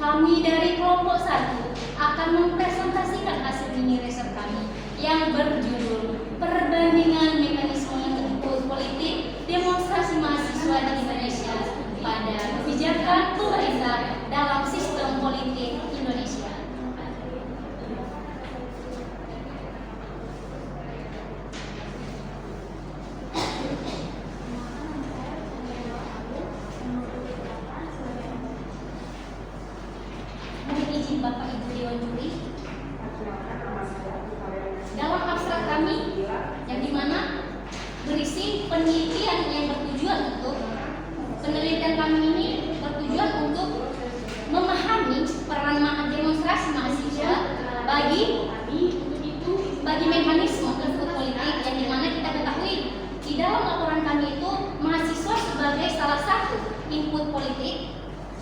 Kami dari kelompok 1 akan mempresentasikan hasil mini riset kami yang berjudul Perbandingan Mekanisme Input Politik Demonstrasi Mahasiswa di Indonesia pada Kebijakan Pemerintah dalam Sistem Politik Indonesia. Bapak Ibu Dewan Juri, dalam abstrak kami yang dimana berisi penelitian yang bertujuan untuk memahami peran demonstrasi mahasiswa bagi mekanisme input politik, yang dimana kita ketahui di dalam laporan kami itu mahasiswa sebagai salah satu input politik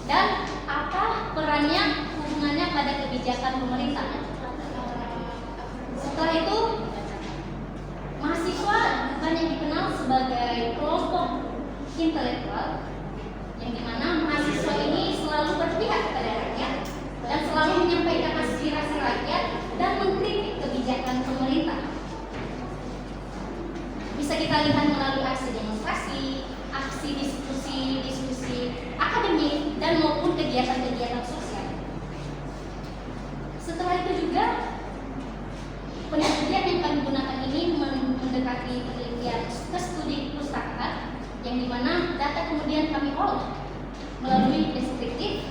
dan apa perannya hubungannya pada kebijakan pemerintah. Setelah itu, mahasiswa banyak dikenal sebagai kelompok intelektual, yang dimana mahasiswa ini selalu berpihak kepada rakyat dan selalu menyampaikan aspirasi rakyat dan mengkritik kebijakan pemerintah. Bisa kita lihat melalui aksi demonstrasi, aksi diskusi akademik, dan maupun kegiatan-kegiatan sosial. Setelah itu juga penelitian yang kami gunakan ini mendekati penelitian studi pustakaan, yang dimana data kemudian kami olah melalui deskriptif.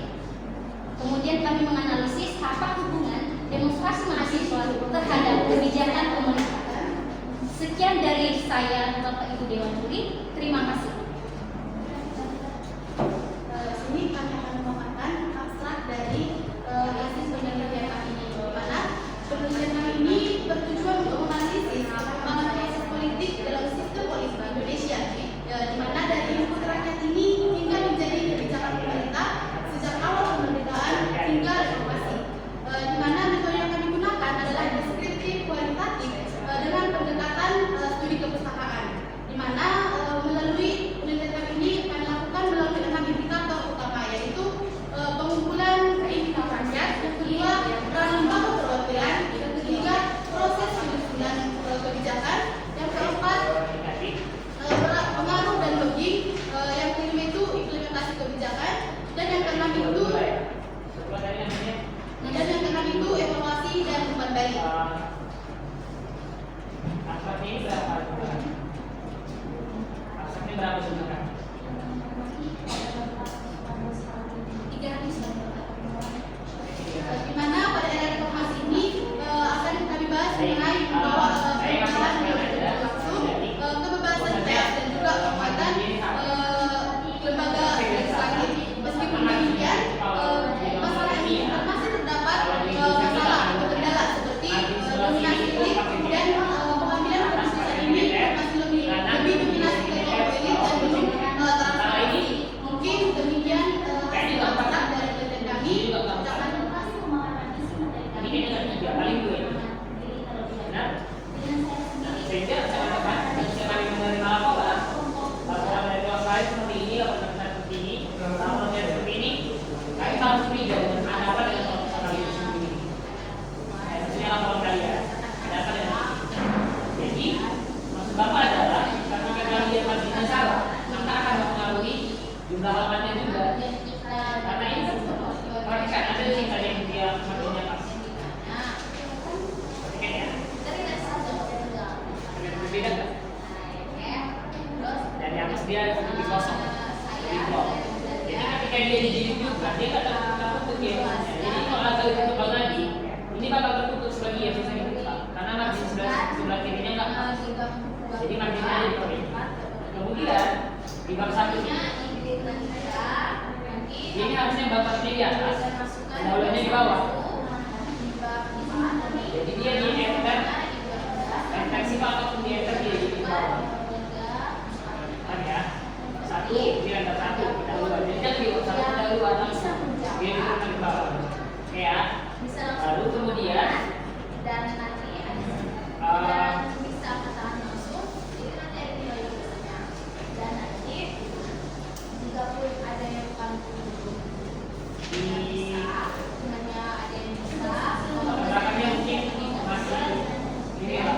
Kemudian kami menganalisis terhadap kebijakan pemerintah. Sekian dari saya, Bapak Ibu Dewan Juri. Terima kasih. Sini kami akan memaparkan abstrak dari hasil penelitian kami ini. Di mana penelitian kami ini bertujuan untuk menganalisis perkembangan proses politik dalam sistem politik Indonesia, di mana dari input rakyat ini hingga menjadi kebijakan pemerintah sejak awal kemerdekaan hingga reformasi. Di mana metode yang kami gunakan adalah deskriptif kualitatif dengan pendekatan studi kepustakaan, di mana melalui penelitian kami ini kami lakukan melalui 6 indikator utama, yaitu pengumpulan indikator rakyat, yang kedua peran lembaga perwakilan, yang ketiga proses penyusunan kebijakan, yang keempat pengaruh dan logging, yang kelima itu implementasi kebijakan, dan yang keenam itu evaluasi dan umpan balik. Abstraknya berapa sebenarnya? 300. Di mana pada era reformasi ini akan kami bahas mengenai pembahasan langsung kebebasan pers dan juga penguatan lembaga legislatif. Meskipun demikian, masalah ini masih terdapat masalah atau kendala seperti dominasi elit dan pengambilan keputusan ini masih lebih dominasi kelompok elit dan belum transparansi. Mungkin demikian hasil abstrak dari penelitian kami. Jangan lupa memaparkan isi materi kami. Ini dengan 3 paling 2 ya. Benar? Sehingga saya katakan jika kami menerima laporan dari website seperti ini, laporan seperti ini, laporan seperti ini, kami harus curiga dengan ada apa dengan laporan kali itu sendiri. Maksudnya laporan kalian ada apa dengan ini. Jadi maksud Bapak adalah ketika kalian marginnya salah, maka akan mempengaruhi jumlah halamannya juga. Karena itu perhatikan ada yang tadi yang dia marginnya pas. Perhatikan ya. Berbeda kan? Dari atas dia lebih kosong, lebih blok. Jadi ketika dia dijilid juga, dia nggak tertutup ya. Jadi kalau agak tertutup lagi, ini bakal tertutup sebagian bisa dibuka. Karena margin sebelah kirinya nggak pas. Jadi marginnya ada di bawah. Kemudian di bab satunya, ini harusnya batasnya di atas, pendahuluannya di bawah. Jadi dia di enter, fleksibel ataupun di enter dia di bawah. Kan ya? 1, dia ada 1, kita dua. Jadi dia di 1 kita dua langsung. Dia diturunkan ke bawah. Oke ya. Lalu kemudian Dan nanti bisa ketahuan langsung itu nanti ada nilai biasanya. Dan nanti jika pun ada yang bukan hanya ada yang bisa belakangnya mungkin masih ini ya.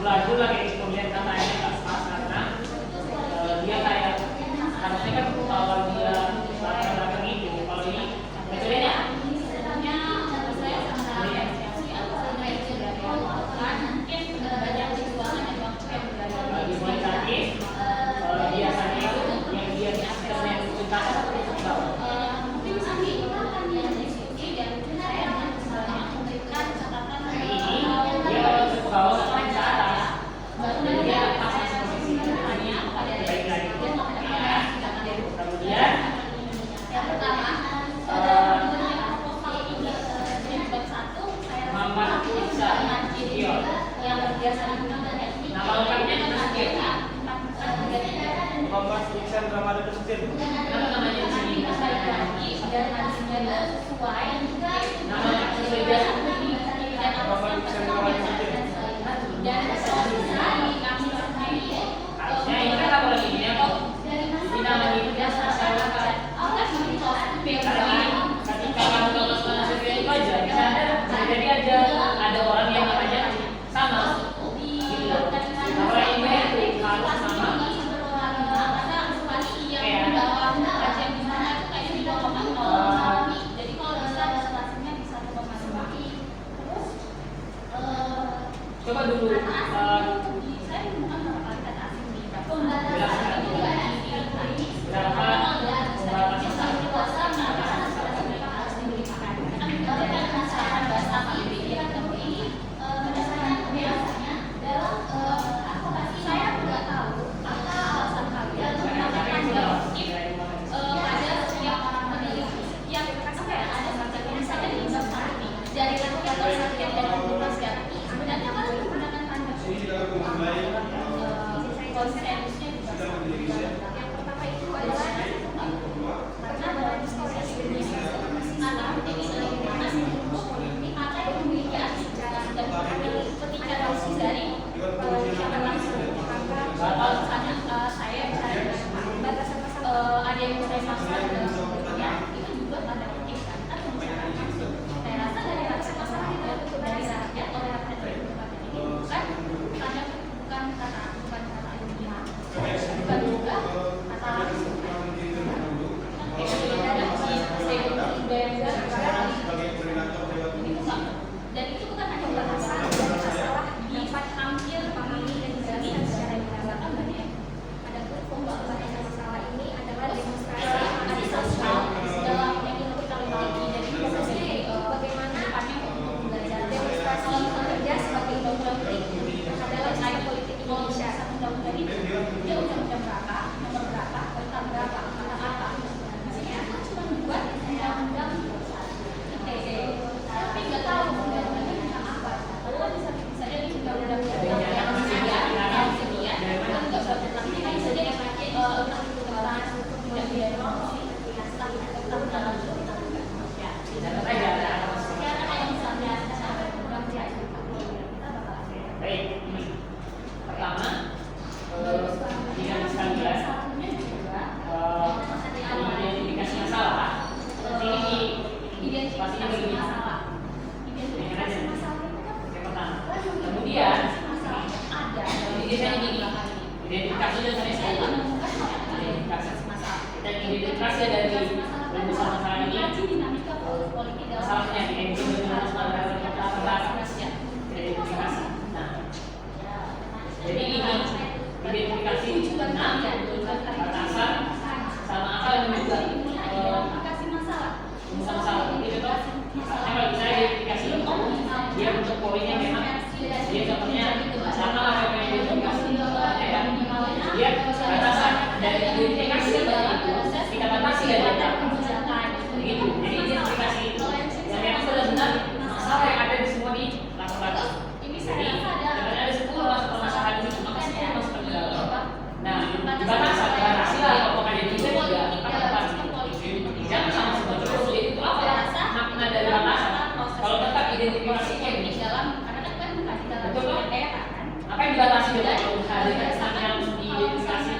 Lagu lah kayak kemudian katanya nggak pas karena dia kayak harusnya kan kalau dia belakang itu kalau ini metodenya kualitatif biasanya itu yang dia sistemnya tuntas ini dia kalau ke bawah sampai ke atas dan dia pas posisi hanya baik lagi ya. Kemudian yang pertama Muhammad Iksan Gideon. yang biasa digunakan Nama lengkapnya Nasution. Muhammad Iksan Ramadan Nasution. Kenapa namanya di sini? dan nantinya sesuai Nama sesuai biasa. Muhammad Iksan Ramadan Nasution. dan kami Harusnya ini kan apa lagi ini kok? Ini nama itu biasa saya lengkap. Karena ini ketika kamu nggak masuk Nasution itu aja bisa jadi ada orang yang namanya sama. Orang ini itu harus sama. identifikasi dari masalah ini. dinamika politik dalam Masalahnya di identifikasi. Nah, jadi ini identifikasi benar, batasan, sama akal dan juga masalah itu tuh. Misalnya kalau bisa identifikasi dia untuk poinnya memang dia contohnya sama lah kayak identifikasi ya. Dia batasan dari identifikasi tadi kita batasi dari data. Begitu. Jadi identifikasi itu yang memang benar-benar masalah yang ada di semua di laporan. Jadi sebenarnya ada 10 permasalahan ini, maka 10 masuk ke dalam. Nah, batasan lah apakah dia tidak jangan sama semua terus. Jadi itu apa ya? Makna dari batasan. Kalau tetap identifikasinya ini betul kan? Apa yang dibatasi dengan kalau ada yang diidentifikasi?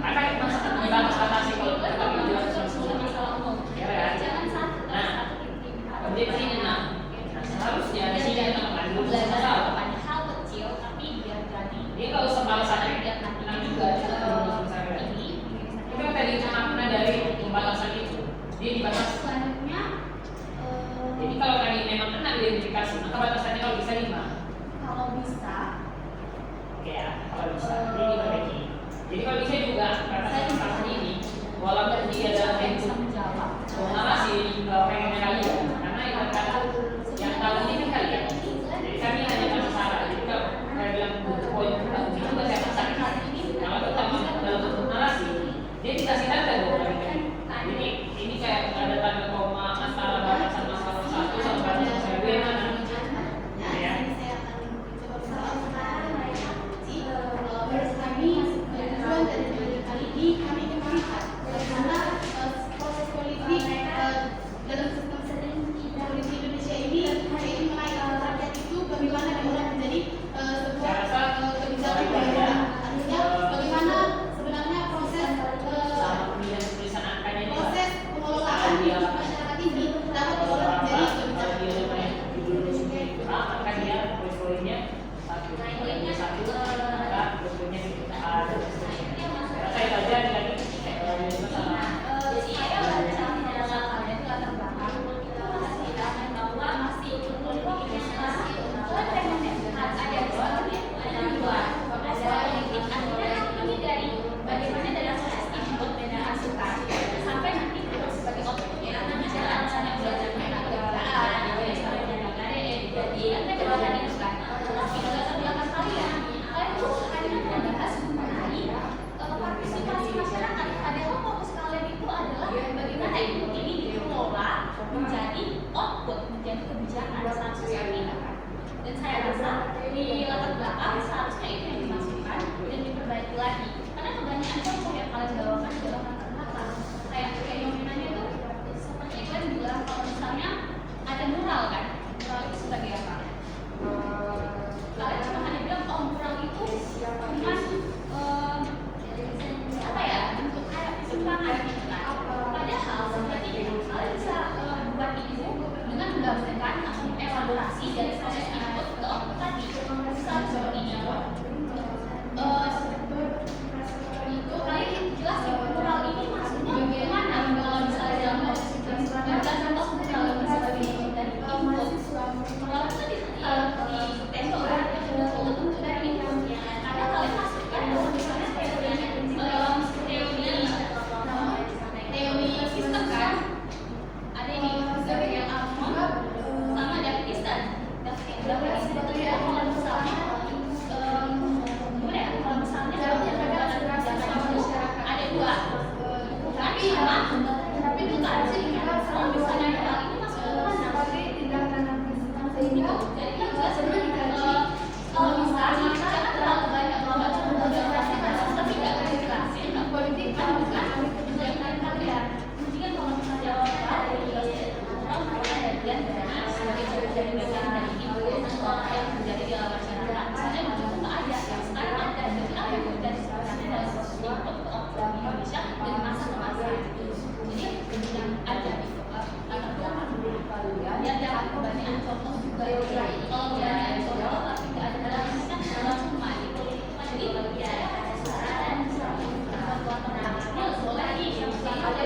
Apa yang dibatasi kalau tetap dijelaskan semua? Ya kan? Nah, kemudian sini nah seharusnya di sini ada mengandung masalah. Ini kalau pembalasannya tenang juga itu tadi makna dari pembalasan itu dia dibatasi. Jadi kalau tadi memang kena identifikasi maka batasannya kalau bisa 5. Kalau bisa, Oke ya, kalau bisa ini dibagi. Jadi kalau bisa juga batasan ini walaupun dia dalam bentuk narasi pengennya kalian karena itu kata yang tahu ini kan kalian. Jadi kami hanya kasih saran. Jadi kalau saya bilang poin itu juga saya pasangkan. Kalau tetap dalam bentuk narasi dia dikasih tanda dong. Jadi ini kayak ada tanda koma antara batasan masalah 1 sama batasan 2 yang mana? Ya. Versi kami tujuan dari video kali ini kami ingin melihat bagaimana proses politik dalam sistem politik Indonesia ini yaitu menaikkan rakyat itu bagaimana diolah menjadi sebuah kebijakan pemerintah. Artinya bagaimana sebenarnya proses Tulisan angkanya ini proses pengelolaan masyarakat ini dapat diolah menjadi kebijakan. akan dia poin-poinnya satu maka poin-poinnya ada saya baca lagi sama bagaimana dalam proses ini berbeda asukan sampai nanti sebagai outputnya nanti jalan misalnya belajarnya jadi kan kebetulan itu kan tapi dalam belakang kalian tuh hanya membahas mengenai partisipasi masyarakat padahal fokus kalian itu adalah bagaimana input ini dikelola menjadi output menjadi kebijakan seharusnya ini dan saya rasa di latar belakang seharusnya itu yang dimasukkan dan diperbaiki lagi karena kebanyakan contoh yang kalian bawakan adalah latar belakang kayak fenomenanya tuh seperti itu yang bilang kalau misalnya ada mural kan mural itu sebagai apa? Kalian cuma hanya bilang oh mural itu cuman apa ya bentuk kayak sumbangan gitu kan padahal sebenarnya kalian bisa buat itu dengan menggabungkan atau mengelaborasi dari proses input ke output tadi misal seperti ini itu kalian jelasin mural ini maksudnya bagaimana kalau misalnya dalam proses dan contoh mural ini sebagai dari input mural itu di tembok kan itu bentuk dari input karena kalian masukkan bahwa misalnya teori sistem kan ada ini Gabriel Almond sama David Easton sebetulnya kalau misalnya gimana ya kalau misalnya ada dua tapi itu tak bisa dikatakan kalau misalnya hal ini masuk ke mana jadi yang jelas kalau misalnya jangan terlalu banyak membaca tapi nggak dijelasin politik kan bukan menjadikan kalian mendingan kalau misalnya jawab kalau bagian sebagai bagian dari itu yang terjadi di dalam masyarakat misalnya itu nggak ada yang sekarang ada jadi apa yang terjadi sebenarnya dalam proses input ke output di Indonesia dari masa ke masa jadi yang ada di latar belakang ya dalam kebanyakan contoh juga kalau kebanyakan contoh tapi nggak ada dalam kan dalam cuma di politik jadi ya ada saran dan boleh nih yang ada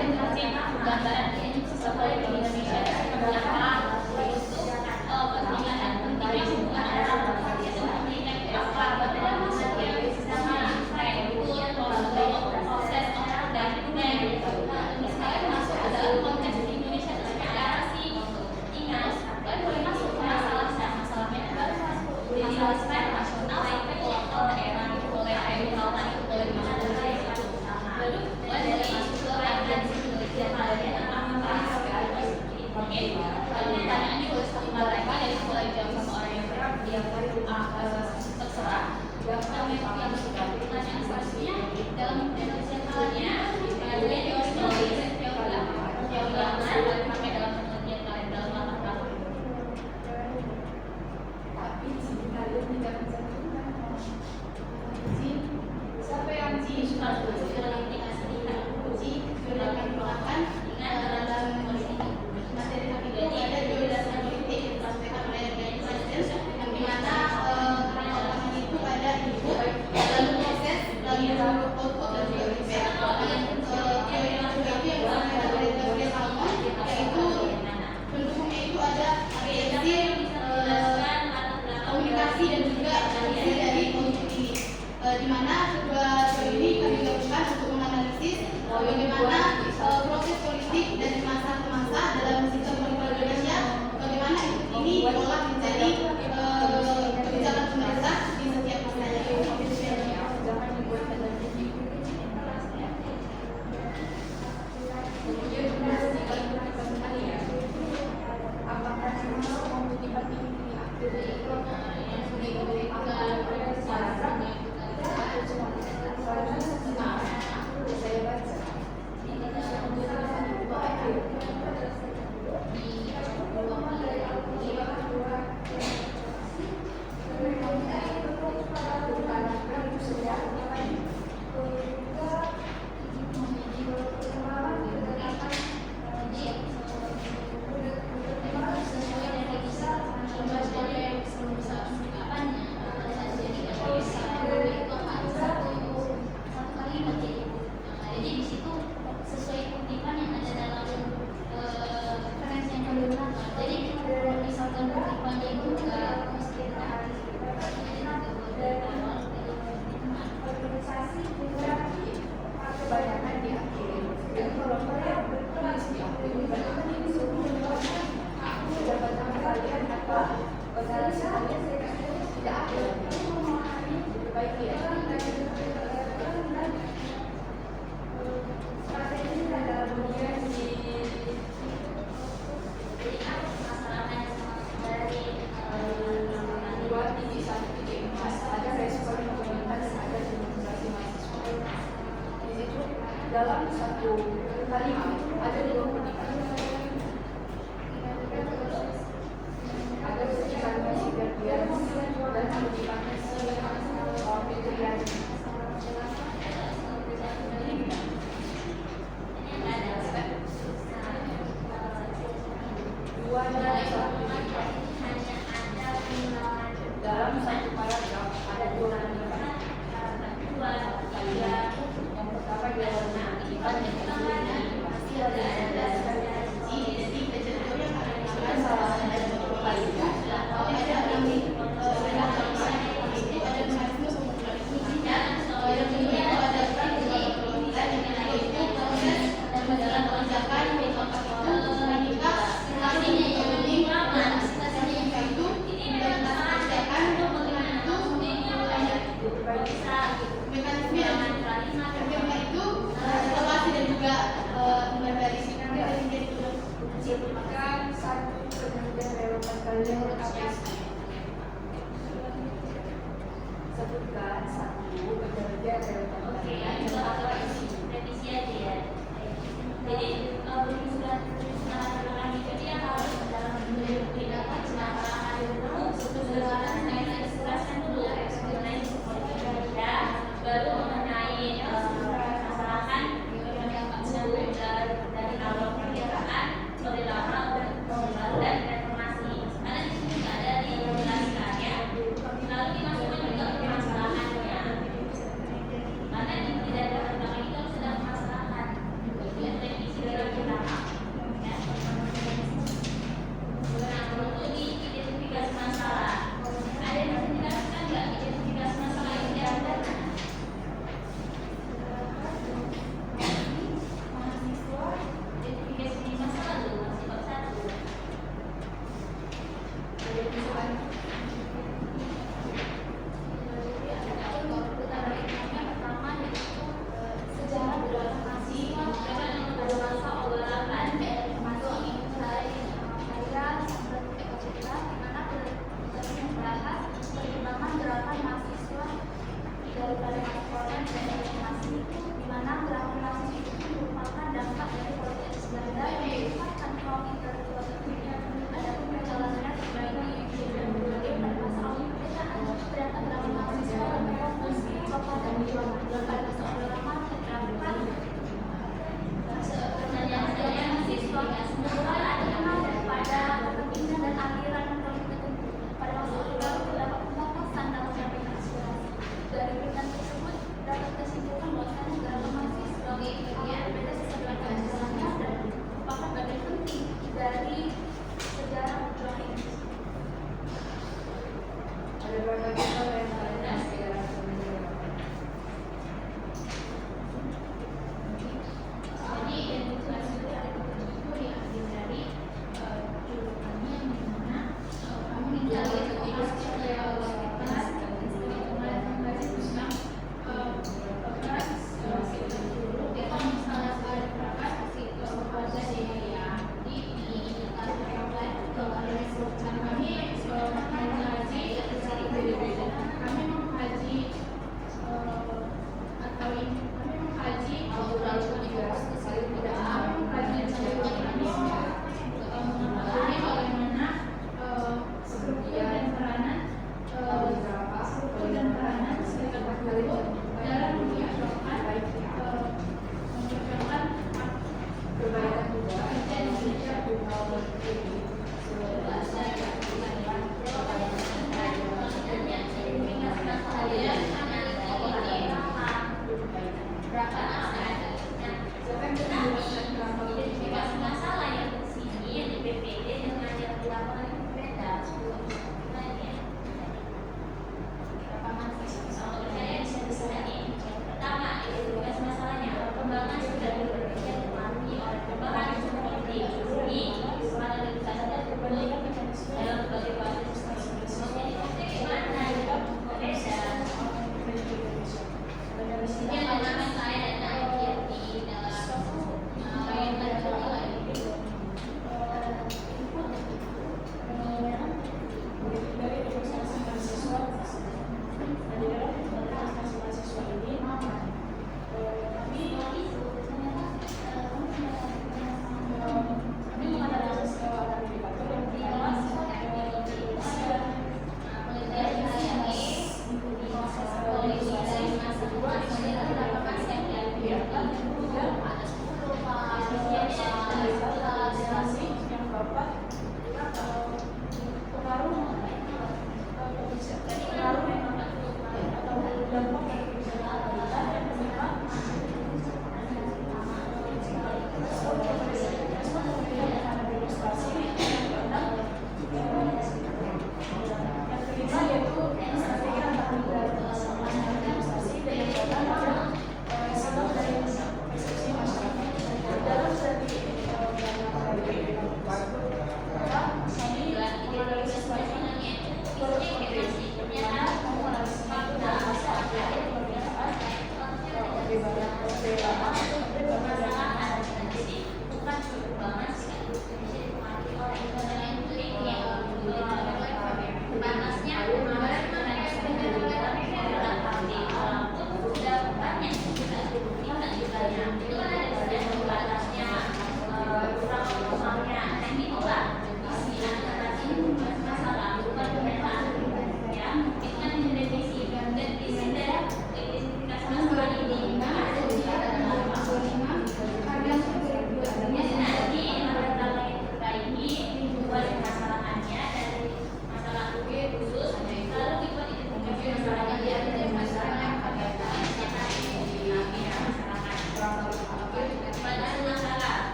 Jadi di situ sesuai kutipan yang ada dalam referensi yang kami gunakan. Jadi kalau misalkan kutipannya itu enggak mesti organisasi juga kebanyakan diakhiri. Dan kalau kalian berkelas diakhiri, kebanyakan ini semua jabatan kalian atau organisasi tidak akhir. Diperbaiki ya. Strategi dalam dunia di dua titik satu titik empat ada respon komunitas dan ada demonstrasi mahasiswa. Di situ dalam satu kalimat ada dua kutipan. Ada kutipan Presiden dan kutipan Presiden. Dua dalam satu dalam satu paragraf ada dua kutipan. Yang pertama dia kutipan yang kedua pasti ada sebutkan satu pekerja relevan. Oke, itu atau revisi aja ya. Jadi surat keterangan itu dia harus dalam tidak kecelakaan itu kebenaran saya jelaskan dulu mengenai ya, baru mengenai kesalahan dari awal pernyataan dari lama dan reformasi. Karena di sini nggak ada dijelaskan ya. Lalu dimasukkan juga permasalahannya. Karena di tidak ada perkembangan itu harus ada permasalahan. Revisi dalam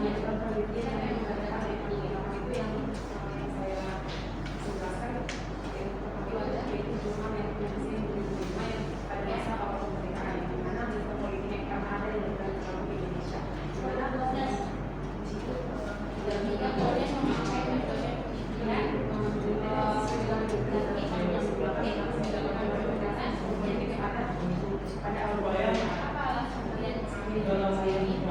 mengajukan penelitian yang menggunakan metode itu yang saya jelaskan itu ada yaitu jurnal yang publikasi 2005 yang pada masa awal pemerintahan di mana sistem politik yang kami ada di negara Republik Indonesia di mana di situ tidak juga boleh memakai metode penelitian pada awalnya apa alasan kalian mengambil saya ini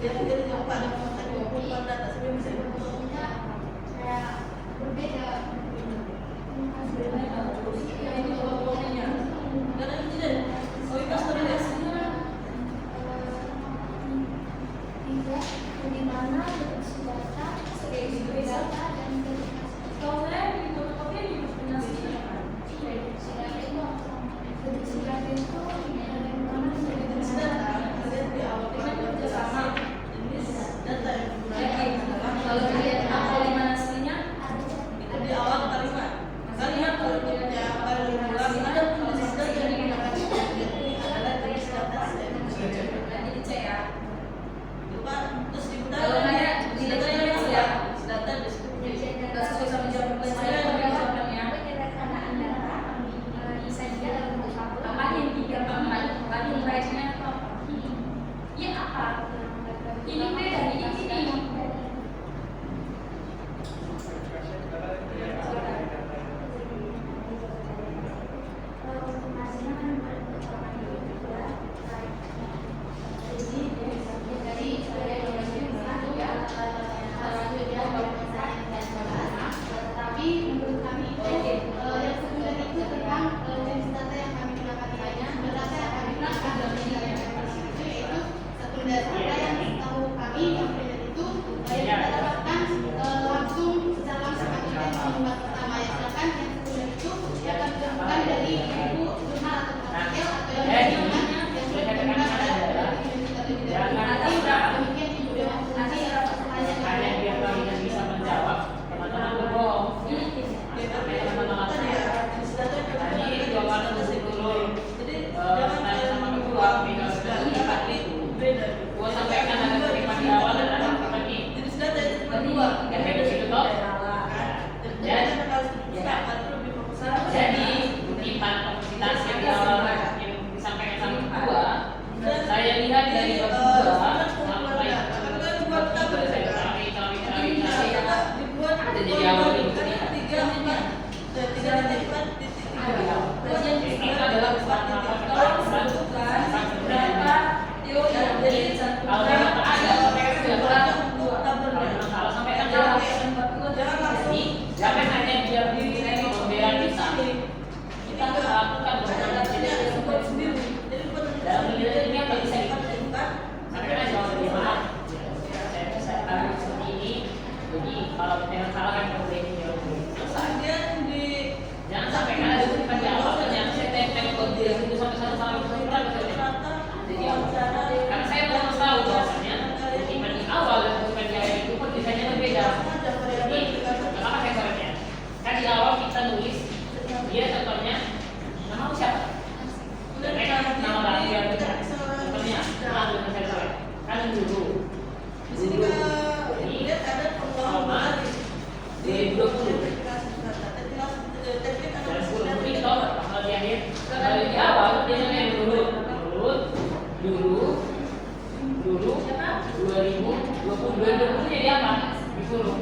Jadi jangan pada makan 24 data sebelum bisa berbeda. karena tidak kualitas terlihat Tidak, di mana deteksi data, sebagai data dan Kalau saya di fotokopi di kombinasi deteksi data itu yang mana deteksi data kalian di awal kerjasama jenis data yang digunakan adalah kalau dilihat kalimat aslinya itu di awal kalimat kalau ya kalau jelas ada jenis data yang digunakan ini adalah jenis data jadi C ya. terus diputar Kalau nanya di data yang siap data deskripsi nggak sesuai sama jawaban saya tapi jawabannya apa yang tiga keempat tadi price-nya apa? Ya apa? Ini beda ini. tapi menurut kami itu yang sekunder itu tentang jenis data yang kami gunakan lainnya data yang kami gunakan dalam implementasi itu yaitu sekunder data yang setahu kami yang primer itu yang kita dapatkan langsung secara langsung akibat pengumpulan pertama ya sedangkan yang sekunder itu yang kami dapatkan dari buku jurnal atau artikel atau yang digunakan yang sudah digunakan pada kita lebih dahulu demikian ibu dewan fungsi hanya biar kalian bisa menjawab teman-teman berbohong. Tadi jawaban dulu. Tanya sama kedua, beda beda. gua sampaikan ada kutipan di awal dan ada kutipan di Jenis data itu cuma dua. yang beda situ toh. Jadi kutipan kapasitas yang di awal yang disampaikan sama kedua, saya lihat dari kedua sampai ada jadi awal ini. Ini adalah kalau memang ada kalau sampai kan jawab. Jadi jangan hanya biar diri pembela kita. Kita lakukan dalam ini apa bisa sampai kan jawab lebih maaf. Saya tahu seperti ini. Jadi kalau kita salah kan perbaiki jawab. Jangan sampai kan ada kutipan di awal dan yang saya tempel kode itu sampai satu sama kutipan jadi karena saya belum tahu bahwasanya kutipan di awal dan kutipan di akhir itu pun desainnya berbeda. Jadi apa saya caranya? Kan di awal kita nulis dia contohnya nama siapa? Nama lahir kita. Contohnya nama dulu saya salah. Kan dulu. Ini koma 2020. Dan 10 itu kalau di akhir kalau di awal dia namanya dulu 2020 jadi apa? Disuruh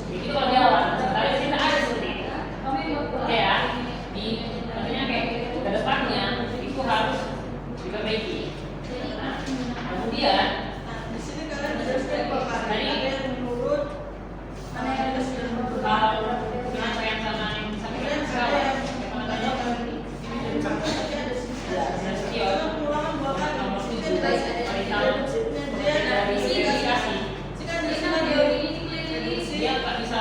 itu kalau di awal sebenarnya kita ada seperti itu ya di maksudnya kayak ke depannya itu harus diperbaiki. Nah, kemudian di sini kalian jelaskan bahwa ada yang menurut mana yang harus kalau kenapa yang sama yang disampaikan sekarang dia nggak bisa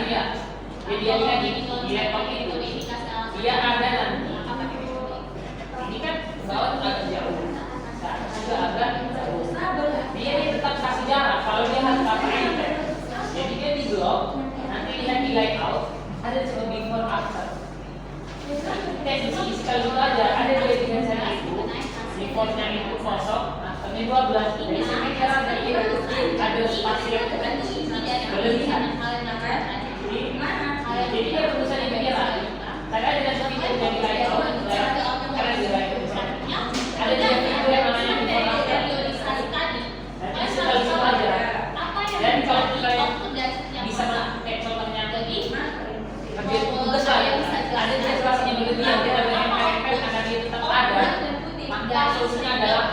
dia. Dia lagi di laptop itu dia ada nanti. Ini kan bawah agak jauh, juga agak jauh. Dia tetap kasih jarak. Kalau dia harus pakai iPad, jadi dia di blok. Nanti lihat di layout ada disebut before after. Teknik sekali itu aja. Ada dia dengan cara itu. Beforenya itu kosong, afternya 12. Biasanya cara ada spasi yang berlebihan. Jadi dia berusaha dipikiran. Tadi ada fitur yang di layout, karena di layout ada juga fitur yang namanya before after. Nanti sekali itu aja. Dan kalau kita bisa memakai contohnya lagi, kerja tugas lah. Ada situasinya berlebihan, kita menempelkan karena dia tetap ada. Maka solusinya adalah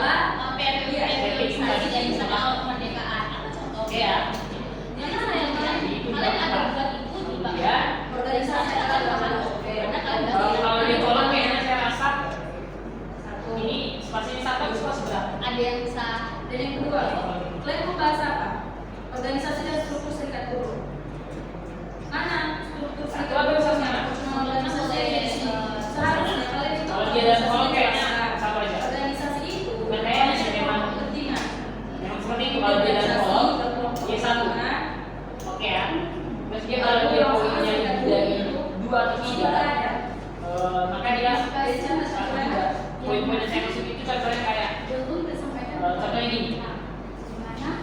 kalau di kolom kayaknya saya rasa ini spasinya satu spasi berapa? Ada yang bisa. Dan yang kedua, kalian mau bahas apa? Organisasi dan struktur serikat buruh. Mana struktur serikat buruh? Seharusnya kalian itu Kalau dia dalam kolom kayaknya satu aja. organisasi itu Bukan kayaknya sih memang seperti itu. Kalau dia dalam kolom dia satu. Oke ya. Terus dia kalau dia poinnya dari 2 atau 3, maka dia poin-poin yang saya maksud itu contohnya kayak contohnya ini.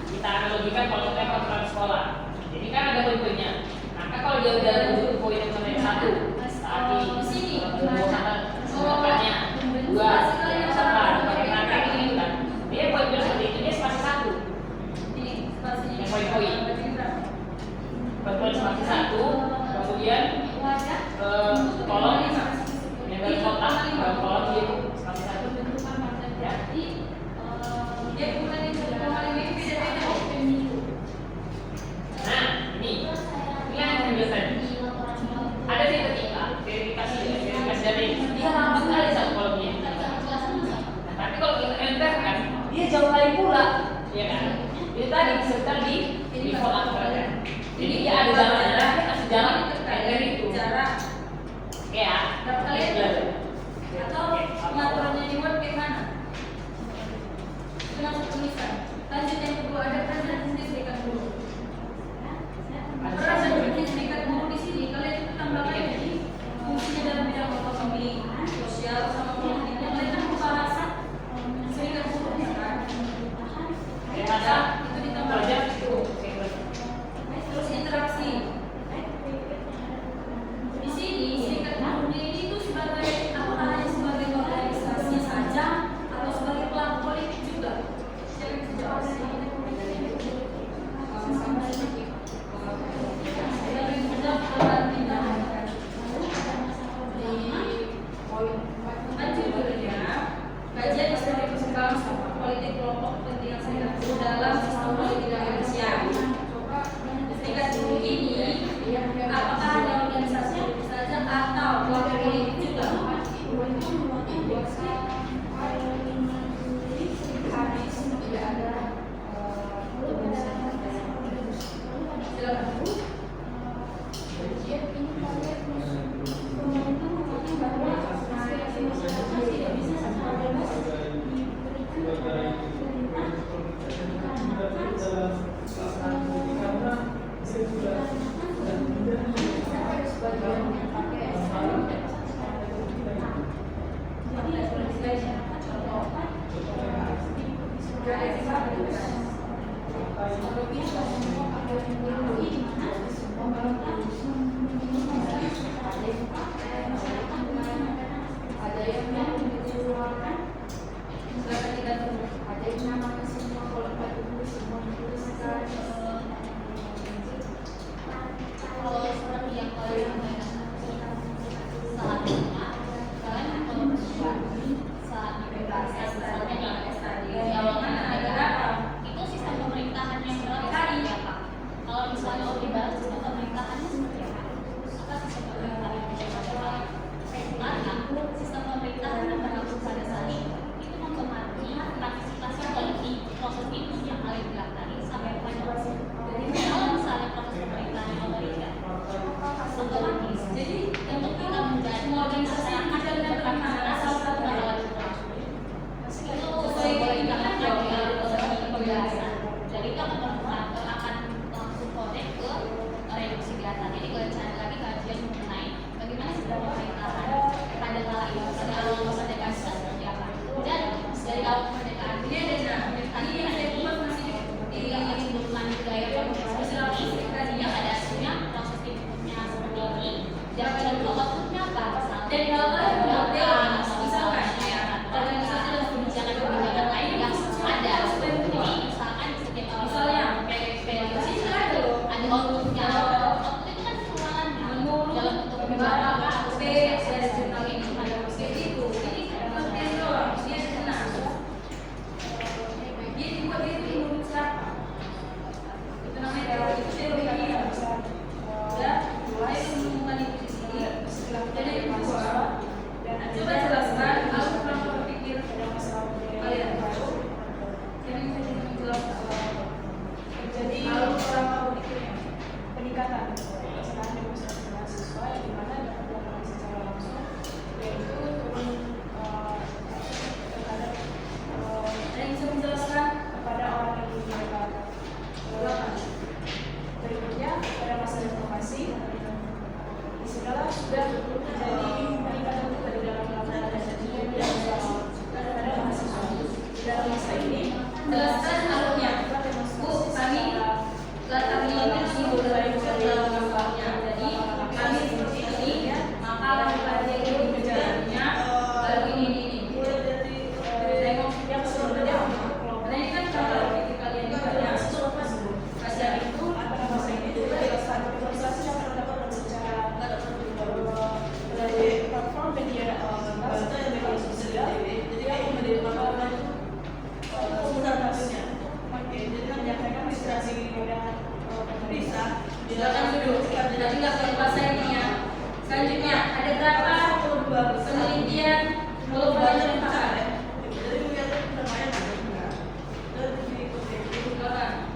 Kita analogikan kalau kita peraturan sekolah. Jadi kan ada poin-poinnya. Maka kalau dia udah menuju poin yang contohnya 1, tadi gerakannya 2, pakai ini kan. Dia poin-poin seperti itu dia spasi 1. Yang poin-poin. Poin-poin spasi 1, kemudian kolom yang dari kotak, dalam kolom dia spasi 1. Ya. Nah, ini yang saya tadi. Ada sih ketika verifikasi data dia lambat kali satu kolomnya. Nah, tapi kalau kita enter kan, dia jauh kali pula, ya kan? Itu tadi serta di default after kan. Jadi dia ada jalannya, dia kasih jalan enter itu. Ya, atau pengaturannya di Word kayak mana? Itu langsung tulisan. Lanjut yang kedua, ada presentasi serikat buruh. Presentasi serikat buruh di sini kalian itu tambahkan jadi fungsinya dalam bidang ekonomi, sosial, sama politiknya. Kalian kan pembahasan serikat buruh ya kan? Itu ditambahkan itu. Terus interaksi. Di sini serikat buruhnya ini tuh sebagai apakah hanya sebagai organisasi saja atau sebagai pelaku politik juga? Jangan sejauh ini. Kajian histori perkembangan politik kelompok kepentingan serikat buruh dalam sistem politik Indonesia. Serikat buruh ini apakah hanya organisasi saja atau pelaku politik juga? Silakan. sudah terjadi peningkatan juga di dalam pelaksanaan dan kadang-kadang mahasiswa di dalam masa ini. Jelaskan alurnya. Bu, kami latar belakangnya di beberapa nampaknya. Jadi kami seperti ini, maka pelajari menjalannya lalu ini. Tengok yang sebenarnya. Karena ini kan kalau pikir kalian juga ya. Kajian itu masa ini juga jelaskan organisasi yang terdapat secara dari platform media media sosial. Jadi yang menjadi masalah itu satunya. Jadi menyampaikan administrasi kepada pemerintah. silakan duduk. Tadi nggak perlu bahasa ini ya. Selanjutnya ada berapa penelitian global dan pakar? Silakan.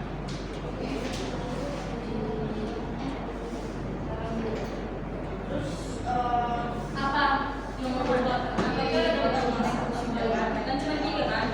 Apa yang membuat apa itu kan cuma tiga kan?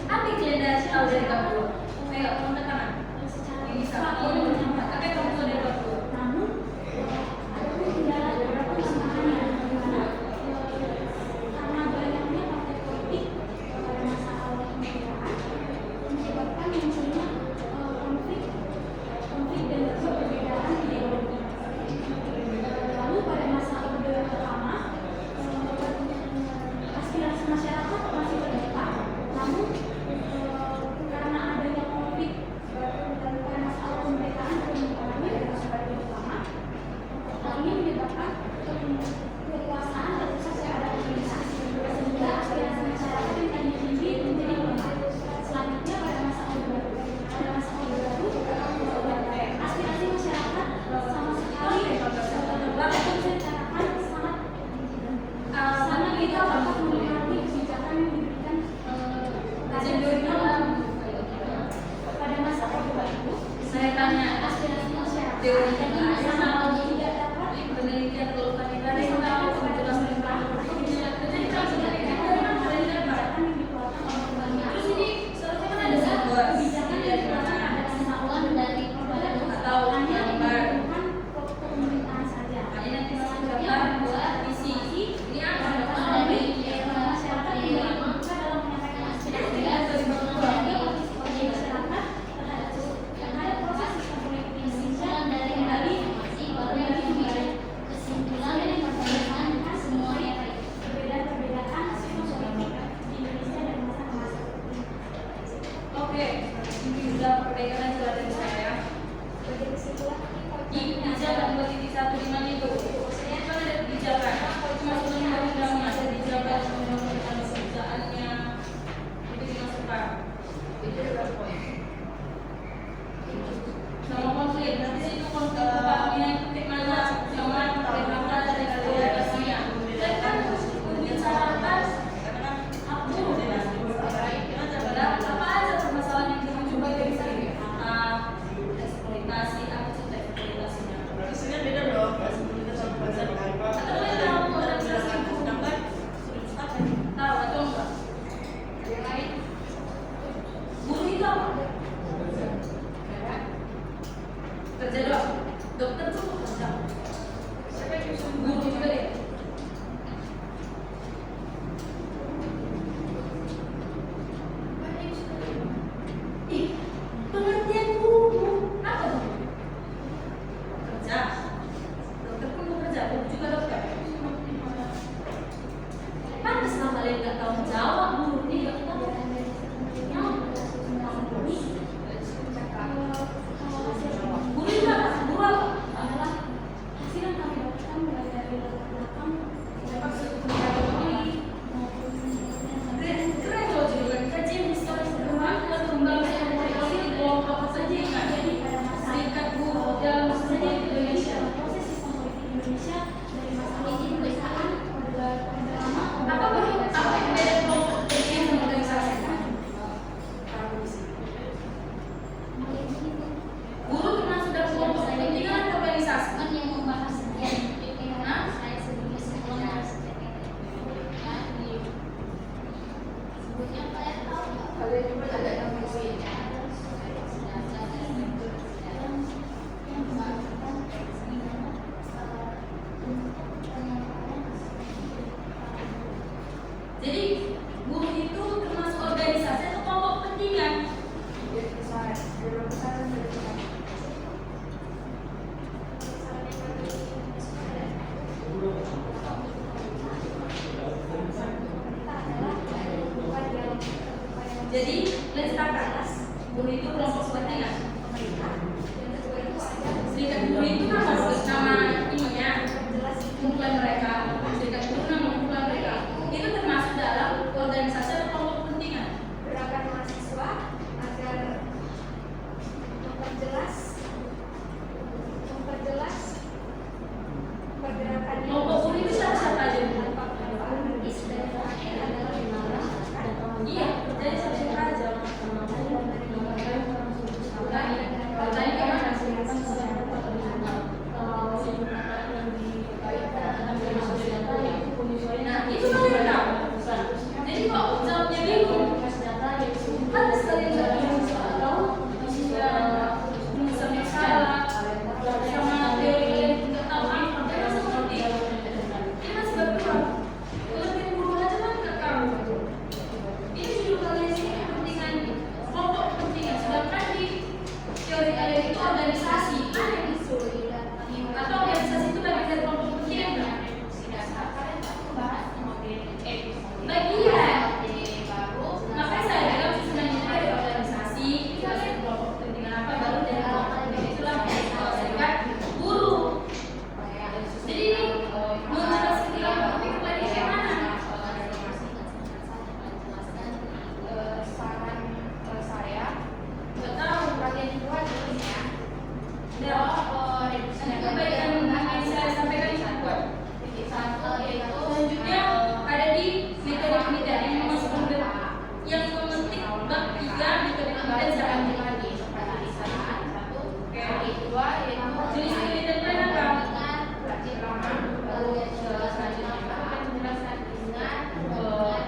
Apa yang kalian tahu dari kamu? Ayo, angkat tangan. Ini bisa. Apa yang kamu tahu dari kamu? Masyarakat masih terbuka, namun karena adanya konflik dan masalah pemerintahan dan ekonomi yang sebagai utama, ini menyebabkan kekuasaan dan pusat yang ada di desa, sehingga aspirasi masyarakat yang tadinya tinggi menjadi lemah. Selanjutnya pada masa Orde Baru, aspirasi masyarakat sama sekali bahkan secara sangat kita dapat menikmati kebijakan yang diberikan pada masa Orde Baru. Saya tanya, Aspirasi masyarakat teori sama tidak dapat penelitian global itu ada yang tahu penjelasan jadi kalau sebenarnya memang penelitian Pak. Terus ini seharusnya kan ada sebuah kebijakan yang dikeluarkan pada masa ulang dari atau hanya gambar. bukan pemerintahan saja. Ini nanti masuk gambar buat visi. Ini apa? Dari masyarakat yang terbuka dalam menyampaikan aspirasi dan partisipasi masyarakat terhadap proses sistem politik Indonesia dari kembali kesimpulan dan perbedaan semua perbedaan sistem politik di Indonesia dan masa-masa. Oke, ini sudah perbaikan juga dari saya. Sebagai kesimpulan Di kebijakan 2.1 itu, saya kan ada kebijakan. Cuma sebenarnya undang-undangnya ada kebijakan undang-undang pekerjaannya itu dimasukkan. Itu adalah poin. Sama konflik, nanti itu konflik upahnya itu mana sama pemerintah dari kualitasnya. Dan kan membicarakan apa aja permasalahan yang kita coba dari sini. Eksploitasi, apa sih eksploitasinya? beda dong. Atau kalian tahu organisasi itu tahu atau enggak? Yang lain? Guru itu apa? Kerja doang. Dokter tuh kerja. Siapa yang nyusun guru juga deh? Ih, pengertian guru apa tuh? Kerja. Dokter pun bekerja, guru juga dokter. Pantes lah kalian nggak tahu jawab guru ini nggak tahu. Kalian coba ada yang ngomongin. Jadi buruh itu termasuk organisasi atau kelompok kepentingan? Jadi letakkan buruh itu kelompok kepentingan. Serikat buruh itu nama ininya, kumpulan mereka. Serikat buruh nama kumpulan mereka. Itu termasuk dalam organisasi atau kelompok kepentingan. Gerakan mahasiswa agar memperjelas pergerakan Kelompok buruh itu siapa aja? Iya, jadi siapa aja? Tadi kemana? Nah, itu kalian tahu. Jadi kok jawabnya bingung? Kan sekali lagi tahu sama salah sama teori nggak tahu apa. Jadi seperti ini masih berkurang. Kalau buruh aja kan nggak tahu. Ini judul kalian sih kepentingan kelompok kepentingan. Sedangkan di teori kalian itu organisasi. Atau organisasi itu bagian dari kelompok kepentingan nggak? Bagian. Makanya saya bilang sebenarnya itu dari organisasi, kita dari kelompok kepentingan apa, baru dari kelompok kepentingan itulah serikat buruh. Jadi ini menjelaskan kelompok itu lagi kayak mana? Saran saya Nggak tahu. kalian buat ya. Dan kebaikan yang saya sampaikan itu buat. Selanjutnya ada di metode penelitian yang memasukkan yang memetik bab 3 metode penelitian secara jenis penelitian kalian apa?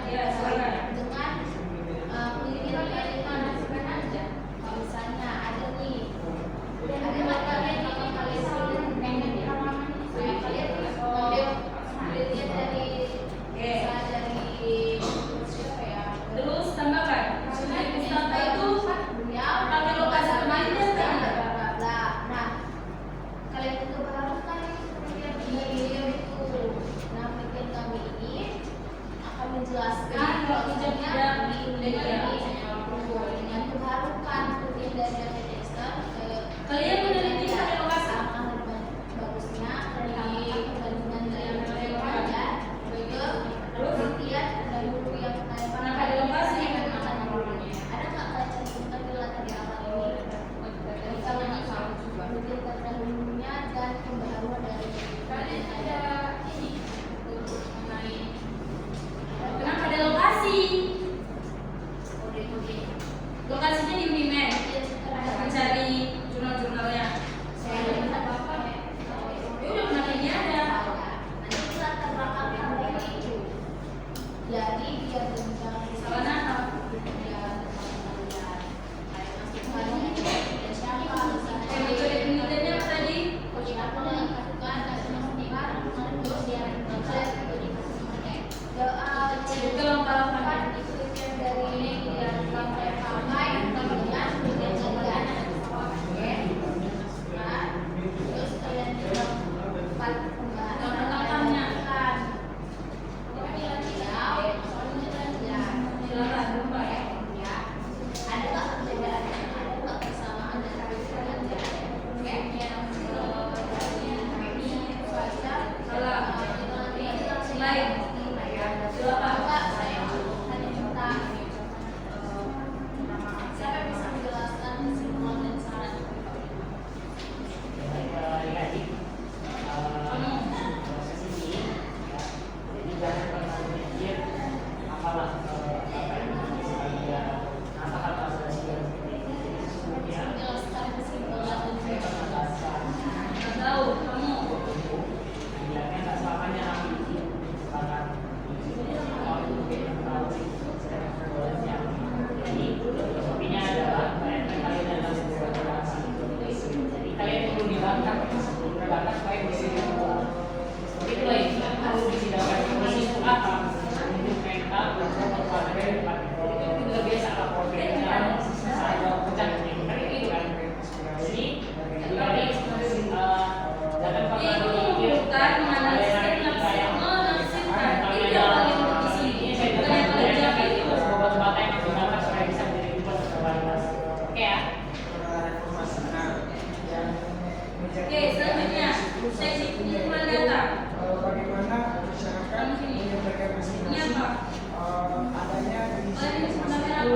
Ya, silakan. Terus tambahkan. Dari pustaka itu pakai lokasi penelitian tidak? Kalian itu berharap kan penelitian itu. Nah, penelitian kami ini akan menjelaskan Jadi, dengan kebarukan penelitian dari Dexter kalian meneliti pakai lokasi. bagusnya dari perbandingan dari mereka dan juga penelitian dan buku yang Nah, pada lokasi. ada nggak kalian ceritakan di latar belakang ini? Jadi kalau nggak tahu juga penelitian terdahulunya dan pembaharuan dari kalian ada ini mengenai Kenapa ada lokasi?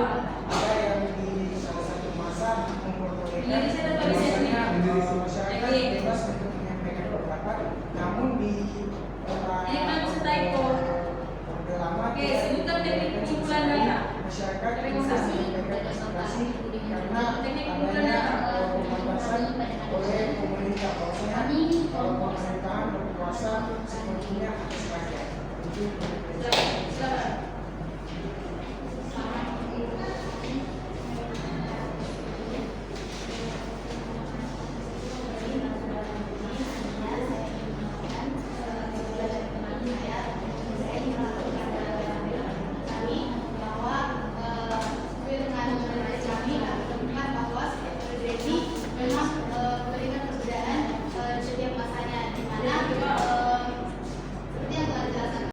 ada yang di salah satu masa memperbolehkan Ini saya dapat di sini. masyarakat bebas untuk menyampaikan pendapat, namun di Ini kan bisa typo. Orde Lama Oke, sebutkan teknik pengumpulan data. masyarakat Teknik bisa pengumpulan. menyampaikan aspirasi karena Teknik adanya pengumpulan